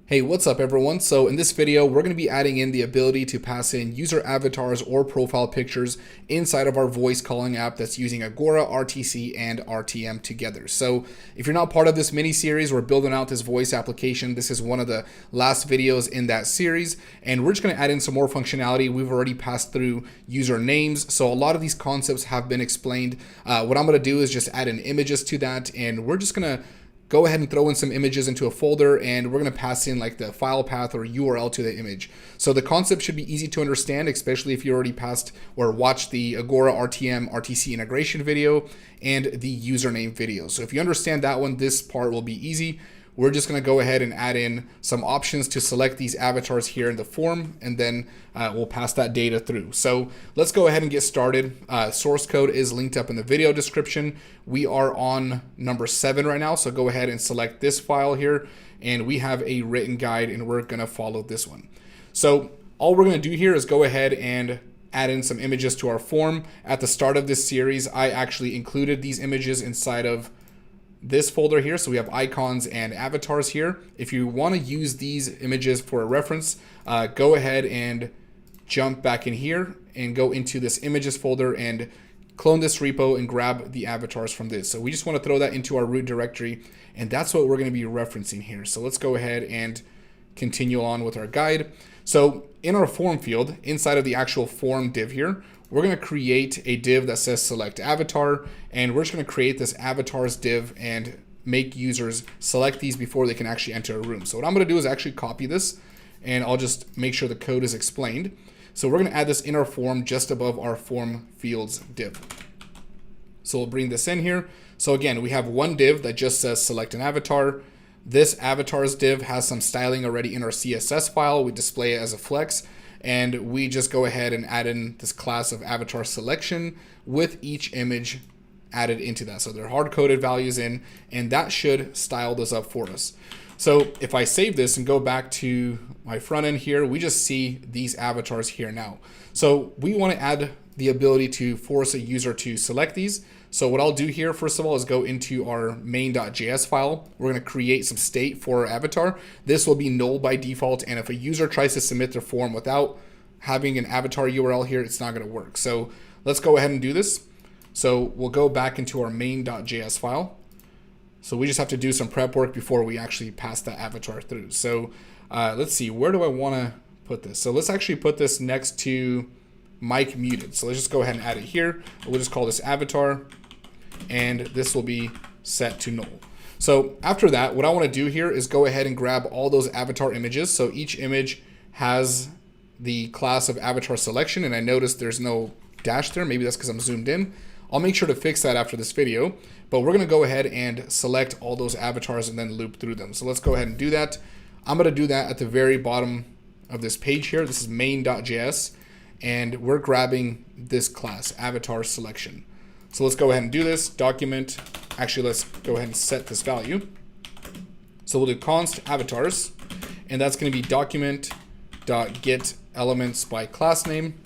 Hey, what's up everyone? So in this video, we're going to be adding in the ability to pass in user avatars or profile pictures inside of our voice calling app that's using Agora, RTC, and RTM together. So if you're not part of this mini series, we're building out this voice application. This is one of the last videos in that series, and we're just going to add in some more functionality. We've already passed through user names, so a lot of these concepts have been explained. What I'm going to do is just add in images to that, and we're just going to go ahead and throw in some images into a folder, and we're going to pass in like the file path or URL to the image. So the concept should be easy to understand, especially if you already passed or watched the Agora RTM RTC integration video and the username video. So if you understand that one, this part will be easy. We're just going to go ahead and add in some options to select these avatars here in the form, and then we'll pass that data through. So let's go ahead and get started. Source code is linked up in the video description. We are on number 7 right now, so go ahead and select this file here, and we have a written guide, and we're going to follow this one. So all we're going to do here is go ahead and add in some images to our form. At the start of this series, I actually included these images inside of this folder here, so we have icons and avatars here. If you want to use these images for a reference, go ahead and jump back in here and go into this images folder and clone this repo and grab the avatars from this. So we just want to throw that into our root directory, and that's what we're going to be referencing here. So let's go ahead and continue on with our guide. So in our form field, inside of the actual form div here, we're going to create a div that says select avatar, and we're just going to create this avatars div and make users select these before they can actually enter a room. So what I'm going to do is actually copy this, and I'll just make sure the code is explained. So we're going to add this in our form just above our form fields div. So we'll bring this in here. So again, we have one div that just says select an avatar. This avatars div has some styling already in our CSS file. We display it as a flex, and we just go ahead and add in this class of avatar selection with each image added into that. So they're hard-coded values in, and that should style this up for us. So if I save this and go back to my front end here, we just see these avatars here now. So we want to add the ability to force a user to select these. So what I'll do here, first of all, is go into our main.js file. We're going to create some state for our avatar. This will be null by default, and if a user tries to submit their form without having an avatar URL here, it's not going to work. So let's go ahead and do this. So we'll go back into our main.js file. So we just have to do some prep work before we actually pass that avatar through. So let's see, where do I want to put this? So let's actually put this next to mic muted. So let's just go ahead and add it here. We'll just call this avatar, and this will be set to null. So after that, what I want to do here is go ahead and grab all those avatar images. So each image has the class of avatar selection, and I noticed there's no dash there. Maybe that's because I'm zoomed in. I'll make sure to fix that after this video, but we're going to go ahead and select all those avatars and then loop through them. So let's go ahead and do that. I'm going to do that at the very bottom of this page here. This is main.js, and we're grabbing this class, avatar selection. So let's go ahead and do this. Document, actually let's go ahead and set this value. So we'll do const avatars, and that's going to be document.get elements by class name.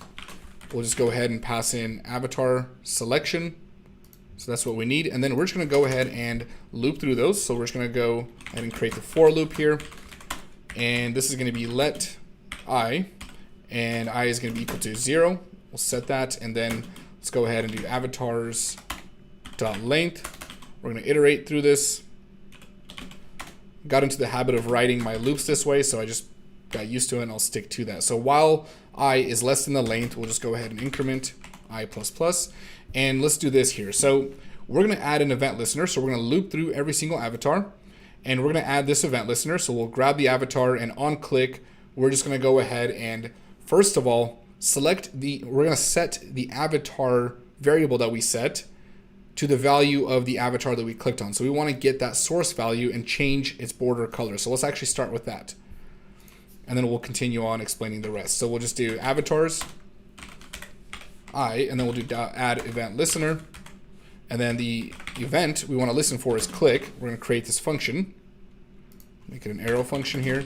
We'll just go ahead and pass in avatar selection. So that's what we need. And then we're just going to go ahead and loop through those. So we're just going to go ahead and create the for loop here. And this is going to be let I, and I is going to be equal to 0. We'll set that, and then let's go ahead and do avatars.length. We're going to iterate through this. Got into the habit of writing my loops this way, so I just got used to it, and I'll stick to that. So while I is less than the length, we'll just go ahead and increment I++. And let's do this here. So we're going to add an event listener. So we're going to loop through every single avatar, and we're going to add this event listener. So we'll grab the avatar, and on click, we're just going to go ahead and, first of all, we're going to set the avatar variable that we set to the value of the avatar that we clicked on. So we want to get that source value and change its border color. So let's actually start with that, and then we'll continue on explaining the rest. So we'll just do avatars and then we'll do add event listener, and then the event we want to listen for is click. We're going to create this function, make it an arrow function here.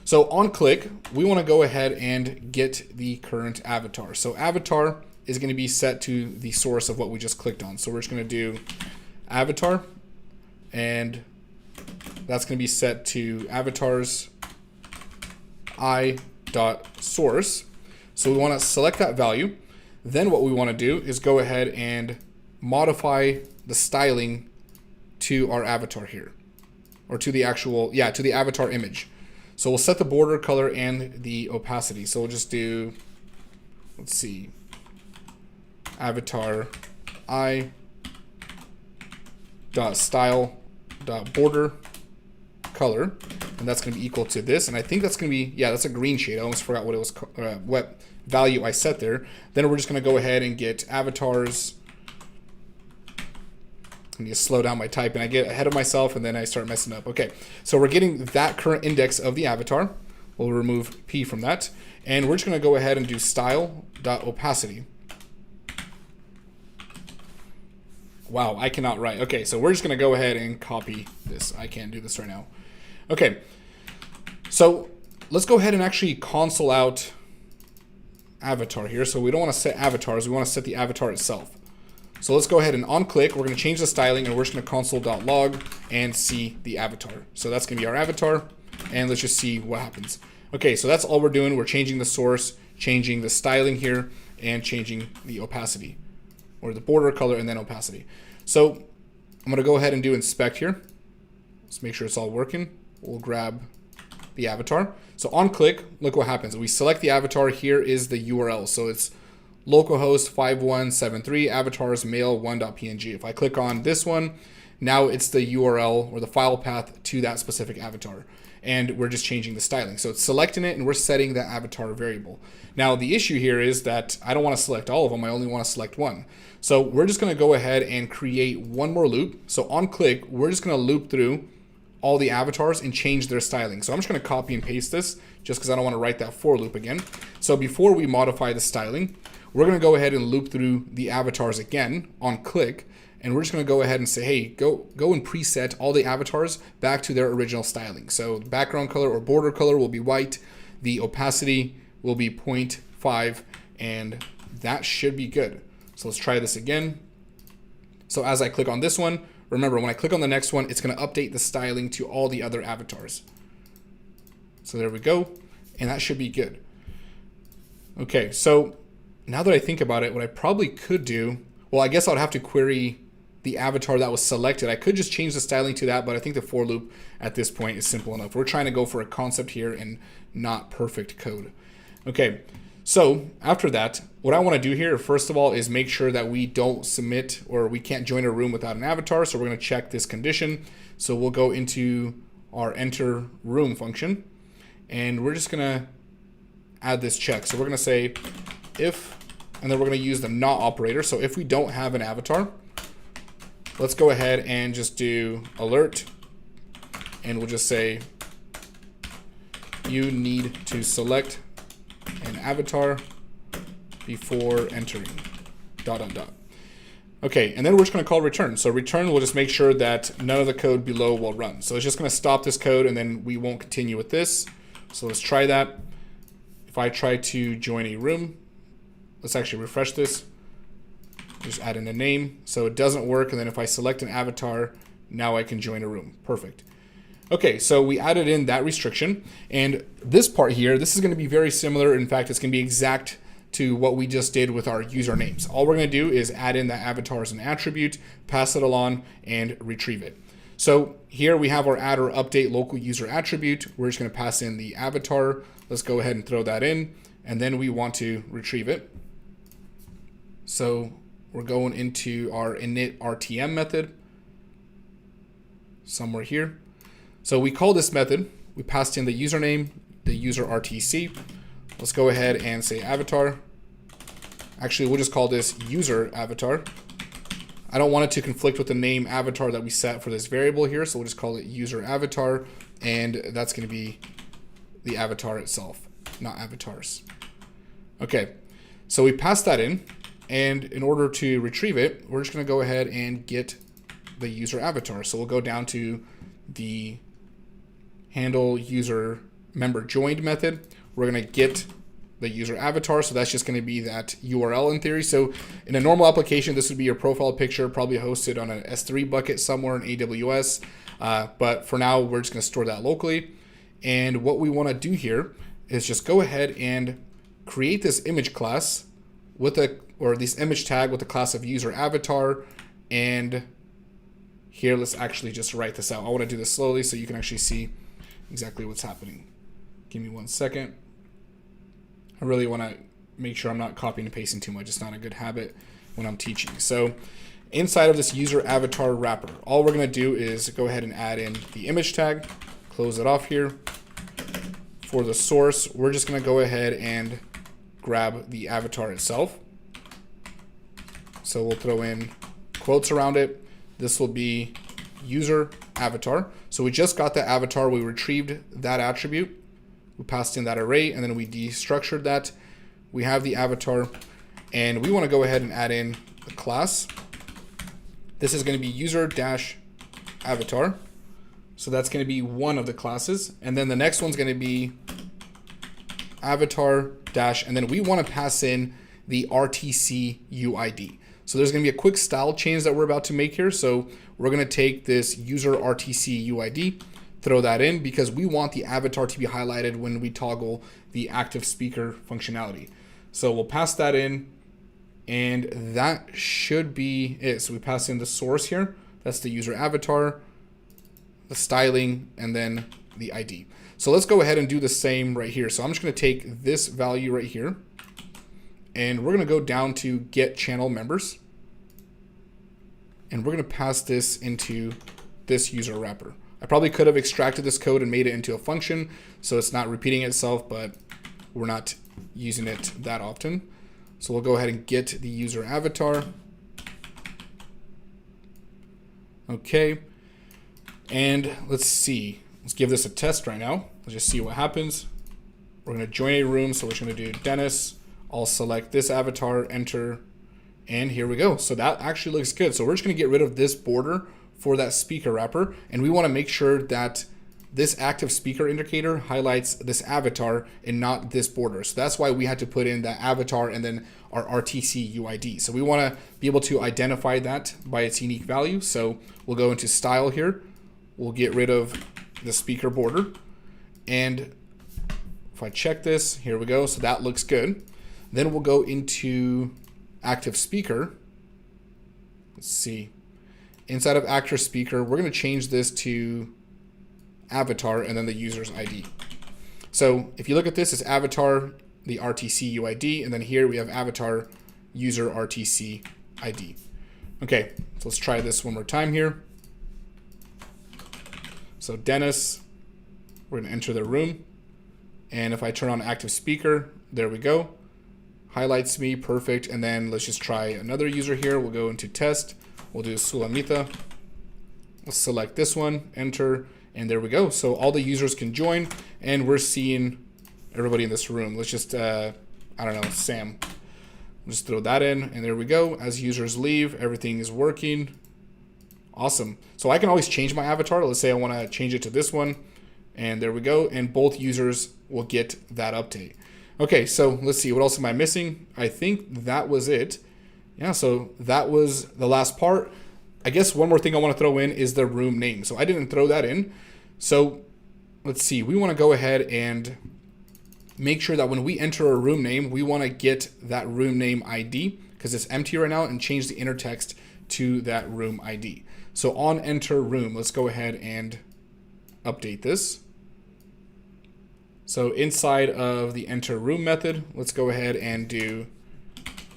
So on click, we want to go ahead and get the current avatar. So avatar is going to be set to the source of what we just clicked on. So we're just going to do avatar, and that's going to be set to avatars i.source. So we want to select that value. Then what we want to do is go ahead and modify the styling to our avatar here, or to the actual, to the avatar image. So we'll set the border color and the opacity. So we'll just do, let's see, avatar i dot style dot border color, and that's going to be equal to this. And I think that's going to be, that's a green shade. I almost forgot what it was, what value I set there. Then we're just going to go ahead and get avatars. I need to slow down my type, and I get ahead of myself and then I start messing up. Okay, so we're getting that current index of the avatar. We'll remove P from that, and we're just going to go ahead and do style.opacity. Wow, I cannot write. Okay, so we're just going to go ahead and copy this. I can't do this right now. Okay, so let's go ahead and actually console out avatar here. So we don't want to set avatars, we want to set the avatar itself. So let's go ahead and on click, we're going to change the styling, and we're just going to console.log and see the avatar. So that's going to be our avatar, and let's just see what happens. Okay, so that's all we're doing. We're changing the source, changing the styling here, and changing the opacity, or the border color and then opacity. So I'm going to go ahead and do inspect here. Let's make sure it's all working. We'll grab the avatar. So on click, look what happens. We select the avatar. Here is the URL. So it's localhost 5173 avatars mail 1.png. If I click on this one, now it's the URL or the file path to that specific avatar. And we're just changing the styling. So it's selecting it and we're setting that avatar variable. Now the issue here is that I don't want to select all of them. I only want to select one. So we're just going to go ahead and create one more loop. So on click, we're just going to loop through all the avatars and change their styling. So I'm just going to copy and paste this just because I don't want to write that for loop again. So before we modify the styling, we're going to go ahead and loop through the avatars again on click, and we're just going to go ahead and say, hey, go and preset all the avatars back to their original styling. So the background color or border color will be white, the opacity will be 0.5, and that should be good. So let's try this again. So as I click on this one, remember when I click on the next one, it's going to update the styling to all the other avatars. So there we go, and that should be good. Okay, so now that I think about it, what I probably could do, well, I guess I'd have to query the avatar that was selected. I could just change the styling to that, but I think the for loop at this point is simple enough. We're trying to go for a concept here and not perfect code. Okay, so after that, what I want to do here, first of all, is make sure that we don't submit or we can't join a room without an avatar. So we're going to check this condition. So we'll go into our enter room function, and we're just going to add this check. So we're going to say if, and then we're going to use the not operator. So if we don't have an avatar, let's go ahead and just do alert, and we'll just say you need to select an avatar before entering ... Okay, and then we're just going to call return. So return will just make sure that none of the code below will run. So it's just going to stop this code, and then we won't continue with this. So let's try that. If I try to join a room, let's actually refresh this. Just add in a name. So it doesn't work. And then if I select an avatar, now I can join a room. Perfect. Okay, so we added in that restriction. And this part here, this is going to be very similar. In fact, it's going to be exact to what we just did with our usernames. All we're going to do is add in that avatar as an attribute, pass it along, and retrieve it. So here we have our add or update local user attribute. We're just going to pass in the avatar. Let's go ahead and throw that in. And then we want to retrieve it. So we're going into our init RTM method somewhere here. So we call this method, we passed in the username, the user RTC. Let's go ahead and say avatar. Actually, we'll just call this user avatar. I don't want it to conflict with the name avatar that we set for this variable here, so we'll just call it user avatar, and that's going to be the avatar itself, not avatars. Okay, so we passed that in, and in order to retrieve it, we're just going to go ahead and get the user avatar. So we'll go down to the handle user member joined method. We're going to get the user avatar, so that's just going to be that URL in theory. So in a normal application, this would be your profile picture, probably hosted on an S3 bucket somewhere in AWS. But for now, we're just going to store that locally. And what we want to do here is just go ahead and create this image class with this image tag with the class of user avatar. And here, let's actually just write this out. I want to do this slowly so you can actually see exactly what's happening. Give me 1 second. I really want to make sure I'm not copying and pasting too much. It's not a good habit when I'm teaching. So inside of this user avatar wrapper, all we're going to do is go ahead and add in the image tag, close it off here. For the source, we're just going to go ahead and grab the avatar itself. So we'll throw in quotes around it. This will be user avatar. So we just got the avatar. We retrieved that attribute. We passed in that array, and then we destructured that. We have the avatar, and we want to go ahead and add in the class. This is going to be user-avatar. So that's going to be one of the classes. And then the next one's going to be avatar dash, and then we want to pass in the RTC UID. So there's going to be a quick style change that we're about to make here. So we're going to take this user RTC UID, throw that in because we want the avatar to be highlighted when we toggle the active speaker functionality. So we'll pass that in, and that should be it. So we pass in the source here. That's the user avatar, the styling, and then the ID. So let's go ahead and do the same right here. So I'm just going to take this value right here, and we're going to go down to get channel members, and we're going to pass this into this user wrapper. I probably could have extracted this code and made it into a function so it's not repeating itself, but we're not using it that often. So we'll go ahead and get the user avatar. Okay. And let's see. Let's give this a test right now. Let's just see what happens. We're going to join a room. So we're just going to do Dennis. I'll select this avatar, enter, and here we go. So that actually looks good. So we're just going to get rid of this border for that speaker wrapper, and we want to make sure that this active speaker indicator highlights this avatar and not this border. So that's why we had to put in that avatar and then our RTC UID. So we want to be able to identify that by its unique value. So we'll go into style here. We'll get rid of the speaker border. And if I check this, here we go. So that looks good. Then we'll go into active speaker. Let's see. Inside of active speaker, we're going to change this to avatar and then the user's ID. So if you look at this, it's avatar, the RTC UID, and then here we have avatar, user RTC ID. Okay, so let's try this one more time here. So Dennis, we're going to enter the room. And if I turn on active speaker, there we go. Highlights me, perfect. And then let's just try another user here. We'll go into test. We'll do Sulamita. Let's select this one, enter, and there we go. So all the users can join, and we're seeing everybody in this room. Let's just, I don't know, Sam. We'll just throw that in, and there we go. As users leave, everything is working. Awesome. So I can always change my avatar. Let's say I want to change it to this one, and there we go. And both users will get that update. Okay, so let's see. What else am I missing? I think that was it. Yeah, so that was the last part. I guess one more thing I want to throw in is the room name. So I didn't throw that in. So let's see. We want to go ahead and make sure that when we enter a room name, we want to get that room name ID because it's empty right now, and change the inner text to that room ID. So on enter room, let's go ahead and update this. So inside of the enter room method, let's go ahead and do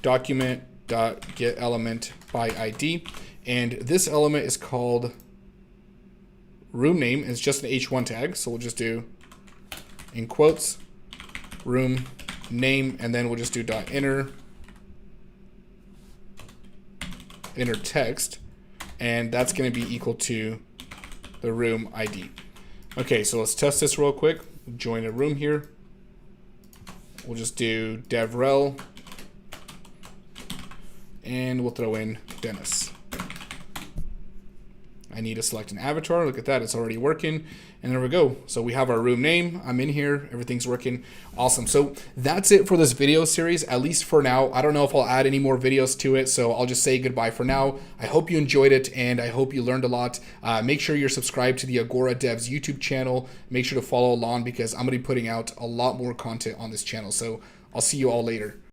document.getElement by ID. And this element is called room name. It's just an H1 tag. So we'll just do in quotes room name, and then we'll just do .inner text, and that's going to be equal to the room ID. Okay, so let's test this real quick. Join a room here. We'll just do devrel, and we'll throw in Dennis. I need to select an avatar. Look at that, it's already working. And there we go. So we have our room name. I'm in here, everything's working. Awesome. So that's it for this video series, at least for now. I don't know if I'll add any more videos to it, so I'll just say goodbye for now. I hope you enjoyed it, and I hope you learned a lot. Make sure you're subscribed to the Agora Devs YouTube channel. Make sure to follow along because I'm going to be putting out a lot more content on this channel. So I'll see you all later.